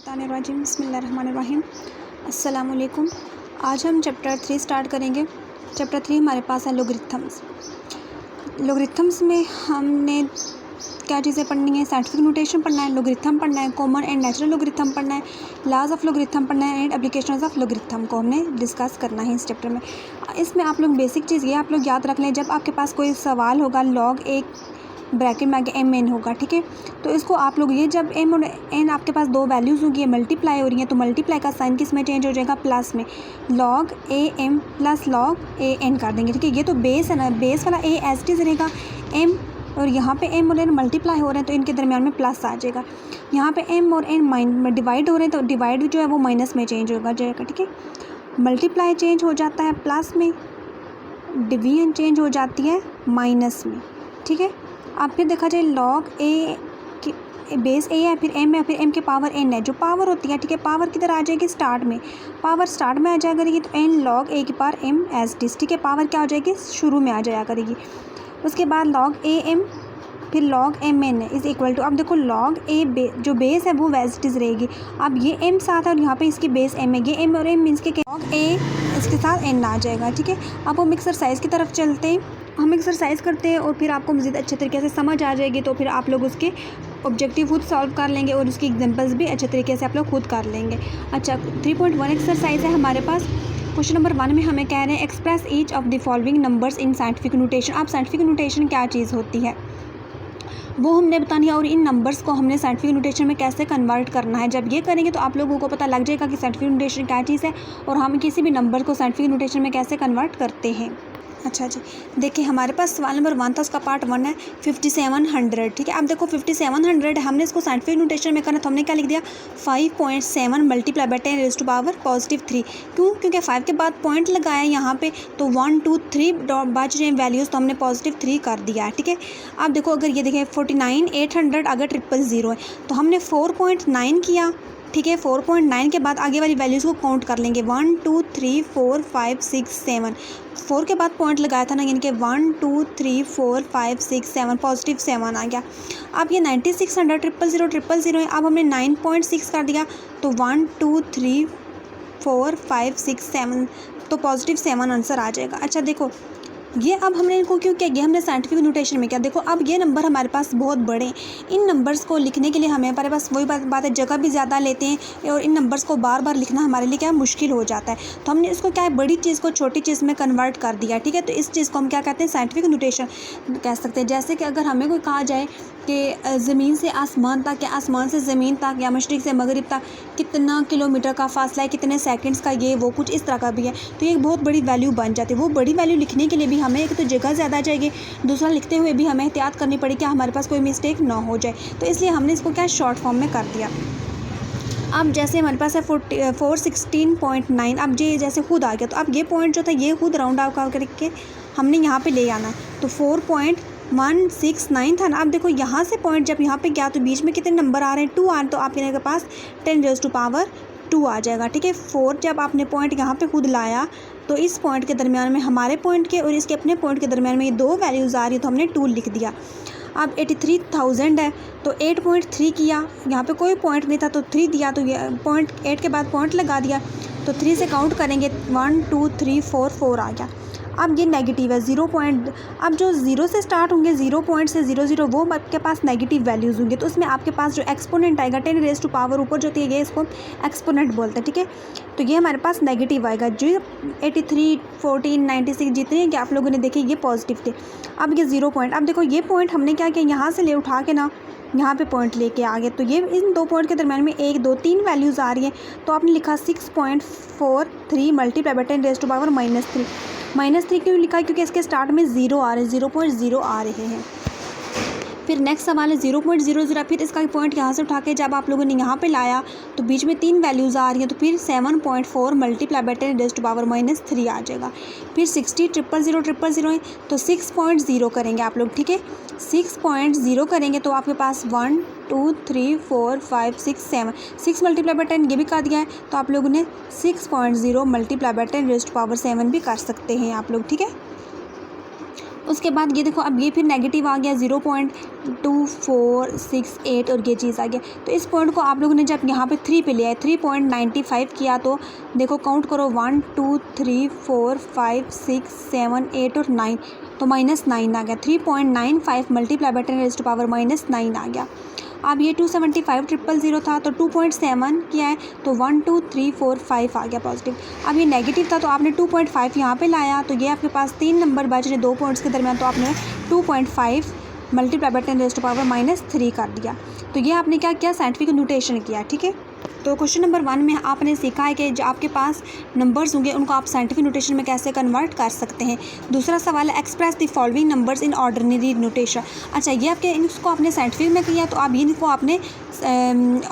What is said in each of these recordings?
बिस्मिल्लाहिर्रहमानिर्रहीम। अस्सलामुअलैकुम। आज हम चैप्टर 3 स्टार्ट करेंगे। चैप्टर 3 हमारे पास है लोगरिथम्स। लोगरिथम्स में हमने क्या चीज़ें पढ़नी है? साइंटिफिक नोटेशन पढ़ना है, लोगरिथम पढ़ना है, कॉमन एंड नेचुरल लोगरिथम पढ़ना है, लाज ऑफ लोगरिथम पढ़ना है एंड एप्लीकेशंस ऑफ लोगरिथम को हमने डिस्कस करना है इस चैप्टर में। इसमें आप लोग बेसिक चीज़ ये आप लोग याद रख लें, जब आपके पास कोई सवाल होगा लॉग एक ब्रैकेट में आगे एम एन होगा, ठीक है। तो इसको आप लोग ये जब एम और एन आपके पास दो वैल्यूज़ होंगी, ये मल्टीप्लाई हो रही हैं, तो मल्टीप्लाई का साइन किस में चेंज हो जाएगा? प्लस में। Log A M plus log A N कर देंगे, ठीक है। ये तो बेस है ना, बेस वाला ए एस टी रहेगा, एम और यहाँ पे एम और एन मल्टीप्लाई हो रहे हैं तो इनके दरमियान में प्लस आ जाएगा। यहाँ पे एम और एन डिवाइड हो रहे हैं तो डिवाइड जो है वो माइनस में चेंज होगा जाएगा, ठीक है। मल्टीप्लाई चेंज हो जाता है प्लस में, डिवीजन चेंज हो जाती है माइनस में, ठीक है। अब फिर देखा जाए लॉग ए की बेस ए है, फिर एम है, फिर एम की पावर एन है, जो पावर होती है, ठीक है। पावर किधर आ जाएगी? स्टार्ट में। पावर स्टार्ट में आ जाया करेगी तो एन लॉग ए की पावर एम एज टिस, ठीक है। पावर क्या हो जाएगी? शुरू में आ जाया करेगी। उसके बाद लॉग ए एम फिर log M N is equal to, अब देखो लॉग ए जो बेस है वो वेजिटिज रहेगी। अब ये एम साथ है और यहाँ पे इसकी बेस एम है, ये एम और एम मीन्स के लॉग ए इसके साथ एन आ जाएगा, ठीक है। अब हम एक्सरसाइज की तरफ चलते हैं। हम एक्सरसाइज करते हैं और फिर आपको मज़ीद अच्छे तरीके से समझ आ जाएगी, तो फिर आप लोग उसके ऑब्जेक्टिव खुद सॉल्व कर लेंगे और उसकी एग्जांपल्स भी अच्छे तरीके से आप लोग खुद कर लेंगे। अच्छा, 3.1 एक्सरसाइज है हमारे पास। क्वेश्चन नंबर 1 में हमें कह रहे हैं express each of the following numbers in scientific notation. अब साइंटिफिक नोटेशन क्या चीज़ होती है वो हमने बतानी है और इन नंबर्स को हमने साइंटिफिक नोटेशन में कैसे कन्वर्ट करना है। जब ये करेंगे तो आप लोगों को पता लग जाएगा कि साइंटिफिक नोटेशन क्या चीज़ है और हम किसी भी नंबर को साइंटिफिक नोटेशन में कैसे कन्वर्ट करते हैं। अच्छा जी, देखिए हमारे पास सवाल नंबर 1 था, उसका पार्ट 1 है 5700, ठीक है। अब देखो 5700 हमने इसको साइंटिफिक नोटेशन में करना, तो हमने क्या लिख दिया? 5.7 multiply by 10 raise to power +3। क्यों? क्योंकि 5 के बाद पॉइंट लगाया यहाँ पे, तो 1 2 3 बच रहे वैल्यूज़, तो हमने +3 कर दिया है, ठीक है। अब देखो अगर ये देखें 49800 अगर 000 है तो हमने 4.9 किया, ठीक है। 4.9 के बाद आगे वाली वैल्यूज़ को काउंट कर लेंगे, 1 2 3 4 5 6 7। 4 के बाद पॉइंट लगाया था ना, यानी कि 1 2 3 4 5 6 7 +7 आ गया। अब ये 9600 000 है, अब हमने 9.6 कर दिया तो 1 2 3 4 5 6 7, तो +7 आंसर आ जाएगा। अच्छा देखो ये अब हमने इनको क्यों किया? ये हमने साइंटिफिक नोटेशन में किया। देखो अब ये नंबर हमारे पास बहुत बड़े हैं, इन नंबर्स को लिखने के लिए हमारे पास वही बात है, जगह भी ज़्यादा लेते हैं और इन नंबर्स को बार बार लिखना हमारे लिए क्या है? मुश्किल हो जाता है। तो हमने इसको क्या है, बड़ी चीज़ को छोटी चीज़ में कन्वर्ट कर दिया, ठीक है। तो इस चीज़ को हम क्या कहते हैं? साइंटिफिक नोटेशन कह सकते हैं। जैसे कि अगर हमें कोई कहा जाए कि ज़मीन से आसमान तक या आसमान से ज़मीन तक या मशरिक़ से मगरिब तक कितना किलोमीटर का फासला है, कितने सेकंड्स का, ये वो कुछ इस तरह का भी है, तो ये एक बहुत बड़ी वैल्यू बन जाती है। वो बड़ी वैल्यू लिखने के लिए भी हमें एक तो जगह ज़्यादा चाहिए, दूसरा लिखते हुए भी हमें एहतियात करनी पड़ी कि हमारे पास कोई मिस्टेक ना हो जाए, तो इसलिए हमने इसको क्या शॉर्ट फॉर्म में कर दिया। अब जैसे हमारे पास है 416.9, अब ये जैसे खुद आ गया, तो अब ये पॉइंट जो था ये खुद राउंड आउट करके हमने यहाँ पे ले आना, तो 4.169 था ना। अब देखो यहाँ से पॉइंट जब यहाँ पे गया तो बीच में कितने नंबर आ रहे हैं? 2 आ रहे, तो आपके पास 10 रेज़ टू पावर 2 आ जाएगा, ठीक है। 4 जब आपने पॉइंट यहाँ पे खुद लाया तो इस पॉइंट के दरमियान में हमारे पॉइंट के और इसके अपने पॉइंट के दरमियान में ये 2 वैल्यूज़ आ रही है, तो हमने 2 लिख दिया। अब 83,000 है तो 8.3 किया, यहाँ पे कोई पॉइंट नहीं था तो 3 दिया, तो ये पॉइंट 8 के बाद पॉइंट लगा दिया, तो 3 से काउंट करेंगे 1 2 3 4 आ गया। अब ये नेगेटिव है 0 पॉइंट, अब जो 0 से स्टार्ट होंगे 0 पॉइंट से 0 वो आपके पास नेगेटिव वैल्यूज़ होंगे, तो उसमें आपके पास जो एक्सपोनेंट आएगा 10 रेज़ टू पावर ऊपर जो होती है ये इसको एक्सपोनेंट बोलते हैं, ठीक है। तो ये हमारे पास नेगेटिव आएगा। जो 83 14 96 जितने कि आप लोगों ने देखे ये पॉजिटिव थे। अब ये 0 पॉइंट, अब देखो ये पॉइंट हमने क्या किया, यहाँ से ले उठा के ना यहाँ पे पॉइंट लेके आ गए, तो ये इन 2 पॉइंट के दरम्यान में 1 2 3 वैल्यूज़ आ रही हैं, तो आपने लिखा 6.43 multiply by 10 raise to power -3। -3 क्यों लिखा? क्योंकि इसके स्टार्ट में 0 आ रहे हैं, 0.0 आ रहे हैं। फिर नेक्स्ट सवाल है 0.00, फिर इसका पॉइंट यहाँ से उठा के जब आप लोगों ने यहाँ पे लाया तो बीच में 3 वैल्यूज़ आ रही हैं, तो फिर 7.4 multiply by 10 raise to power -3 आ जाएगा। फिर 60 000 है तो 6.0 करेंगे आप लोग, ठीक है। 6.0 करेंगे तो आपके पास 1 2 3 4 5 6 7 6 मल्टीप्लाई बाय 10 ये भी कर दिया है, तो आप लोगों ने 6.0 multiply by 10 raise to power 7 भी कर सकते हैं आप लोग, ठीक है। उसके बाद ये देखो अब ये फिर नेगेटिव आ गया 0.2468 और ये चीज़ आ गया। तो इस पॉइंट को आप लोगों ने जब यहाँ पे 3 पे लिया है 3.95 किया तो देखो काउंट करो 1 2 3 4 5 6 7 8 और 9 तो -9 आ गया। 3.95 मल्टीप्लाई बाय 10⁻⁻9 आ गया। अब ये 275,000 था तो 2.7 किया है तो 1 2 3 4 5 आ गया पॉजिटिव। अब ये नेगेटिव था तो आपने 2.5 यहाँ पे लाया तो ये आपके पास 3 नंबर बच रहे 2 पॉइंट्स के दरमियान तो आपने 2.5 मल्टीप्लाई बाय 10⁻³ कर दिया। तो ये आपने क्या किया, साइंटिफिक नोटेशन किया। ठीक है, तो क्वेश्चन नंबर 1 में आपने सीखा है कि जो आपके पास नंबर्स होंगे उनको आप साइंटिफिक नोटेशन में कैसे कन्वर्ट कर सकते हैं। दूसरा सवाल है express the following numbers in ordinary notation. अच्छा, ये आपके इसको आपने साइंटिफिक में किया तो आप इनको आपने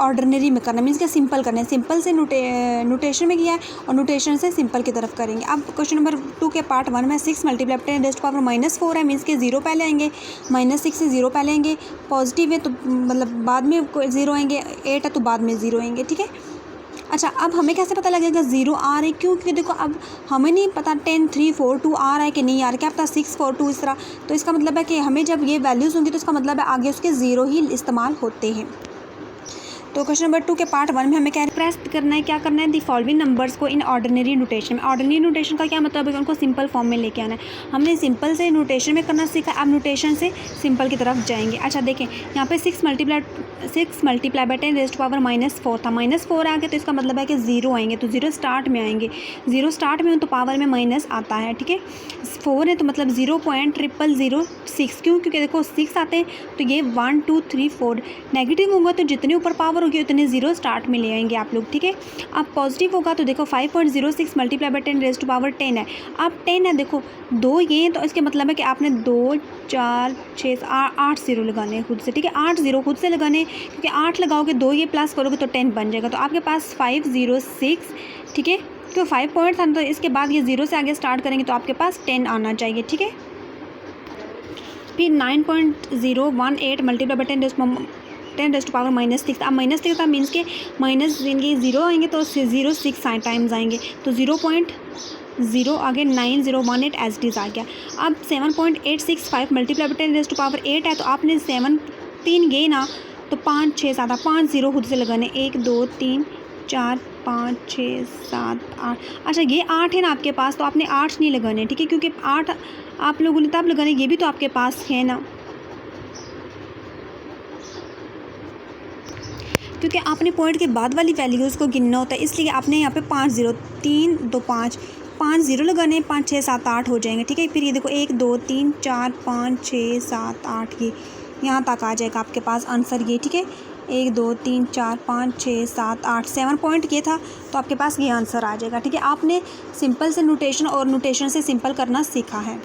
ऑर्डिनरी में करना, मीन्स क्या सिंपल करना है। सिंपल से नोटेशन में किया है और नोटेशन से सिंपल की तरफ करेंगे। अब क्वेश्चन नंबर 2 के पार्ट 1 में 6 मल्टीप्लाई 10⁻⁻4 है, मीन्स के 0 पहले आएंगे, -6 से 0 पहले आएंगे, पॉजिटिव है तो मतलब बाद में 0 आएंगे, 8 है तो बाद में 0 आएंगे। ठीक है, अच्छा अब हमें कैसे पता लगेगा 0 आ रहा है, क्योंकि देखो अब हमें नहीं पता 10 3 4 2 आ रहा है कि नहीं आ रहा है, क्या पता 6 4 2 इस तरह। तो इसका मतलब है कि हमें जब ये वैल्यूज़ होंगी तो इसका मतलब है आगे उसके 0 ही इस्तेमाल होते हैं। तो क्वेश्चन नंबर 2 के पार्ट 1 में हमें क्या एक्सप्रेस करना है, क्या करना है, दी फॉलोइंग नंबर्स को इन ऑर्डिनरी नोटेशन में। ऑर्डिनरी नोटेशन का क्या मतलब है, उनको सिंपल फॉर्म में लेके आना है। हमने सिंपल से नोटेशन में करना सीखा, अब नोटेशन से सिंपल की तरफ जाएंगे। अच्छा देखें यहाँ पे 6 मल्टीप्लाई बाय 10⁻⁻4 था, -4 आ गया तो इसका मतलब है कि 0 आएंगे, तो 0 स्टार्ट में आएंगे। 0 स्टार्ट में तो पावर में माइनस आता है। ठीक है, 4 है तो मतलब 0.0006, क्यों, क्योंकि देखो 6 आते हैं तो ये 1 2 3 4 नेगेटिव होगा तो जितने ऊपर पावर होगी उतने 0 स्टार्ट में ले आएंगे आप लोग। ठीक है, अब पॉजिटिव होगा तो देखो 5.06 मल्टीप्लाई बाय 10⁻10 है। अब 10 है, देखो 2 ये तो इसके मतलब है कि आपने 2 4 6 8 0 लगाने हैं खुद से। ठीक है, 8 0 खुद से लगाने, क्योंकि 8 लगाओगे 2 ये प्लस करोगे तो 10 बन जाएगा। तो आपके पास 506, ठीक है, तो 5 पॉइंट था तो इसके बाद ये 0 से आगे स्टार्ट करेंगे तो आपके पास 10 आना चाहिए। ठीक है, फिर 9.018 मल्टीप्लाई बाय 10⁻⁻6। अब -6 था, मीन्स के माइनस इनके 0 आएंगे तो 0 6 टाइम्स आएंगे तो 0.0 आगे 9018 एज इट इज़ आ गया। अब 7.865 मल्टीप्लाई बाय 10⁻8 है तो आपने 7 3 गए ना तो 5 6 7 5 0 खुद से लगाने, 1 2 3 4 5 6 7 8। अच्छा ये 8 है ना आपके पास तो आपने 8 नहीं लगाने। ठीक है, क्योंकि 8 आप लोगों ने तब लगाने, ये भी तो आपके पास है ना, क्योंकि आपने पॉइंट के बाद वाली वैल्यूज़ को गिनना होता है, इसलिए आपने यहाँ पे 5 0 3 2 5 0 लगाने, 5 6 7 8 हो जाएंगे। ठीक है, फिर ये देखो 1 2 3 4 5 6 7 8 ये यहाँ तक आ जाएगा आपके पास आंसर ये। ठीक है, 1 2 3 4 5 6 7 8 7 पॉइंट ये था तो आपके पास ये आंसर आ जाएगा। ठीक है, आपने सिंपल से नोटेशन और नोटेशन से सिंपल करना सीखा है।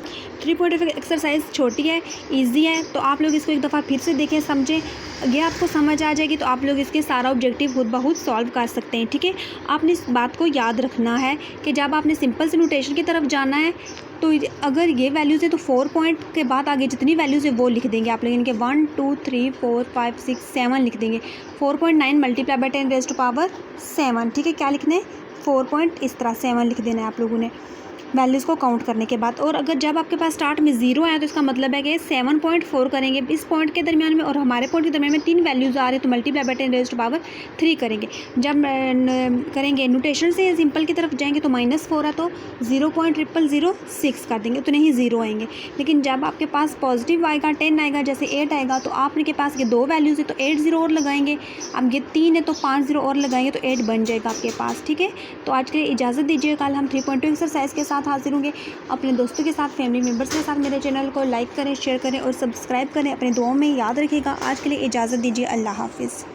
3 पॉइंट एक्सरसाइज छोटी है, इजी है, तो आप लोग इसको एक दफ़ा फिर से देखें, समझें, ये आपको समझ आ जाएगी तो आप लोग इसके सारा ऑब्जेक्टिव खुद ब खुद सॉल्व कर सकते हैं। ठीक है, आपने इस बात को याद रखना है कि जब आपने सिंपल से नोटेशन की तरफ जाना है तो अगर ये वैल्यूज़ है तो 4 पॉइंट के बाद आगे जितनी वैल्यूज़ है वो लिख देंगे आप लोग, इनके 1 2 3 4 5 6 7 लिख देंगे। 4.9 मल्टीप्लाई बाय 10⁻7। ठीक है, क्या लिखना है, 4 पॉइंट इस तरह 7 लिख देना है आप लोगों ने वैल्यूज़ को काउंट करने के बाद। और अगर जब आपके पास स्टार्ट में 0 आया तो इसका मतलब है कि 7.4 करेंगे इस पॉइंट के दरमियान में और हमारे पॉइंट के दरमियान में 3 वैल्यूज़ आ रही है तो मल्टीप्लाई बाय 10⁻3 करेंगे। जब करेंगे नोटेशन से सिंपल की तरफ जाएंगे तो -4 है तो 0.0006 कर देंगे, उतने ही 0 आएंगे। लेकिन जब आपके पास पॉजिटिव आएगा 10 आएगा जैसे 8 आएगा तो आपने के पास ये 2 वैल्यूज़ है तो 8 0 और लगाएंगे, अब ये 3 है तो 5 0 और लगाएंगे तो 8 बन जाएगा आपके पास। ठीक है, तो आज के लिए इजाज़त दीजिए, कल हम 3.2 एक्सरसाइज के साथ हाजिर होंगे। अपने दोस्तों के साथ, फैमिली मेम्बर्स के साथ मेरे चैनल को लाइक करें, शेयर करें और सब्सक्राइब करें। अपने दुआओं में याद रखिएगा। आज के लिए इजाज़त दीजिए, अल्लाह हाफिज़।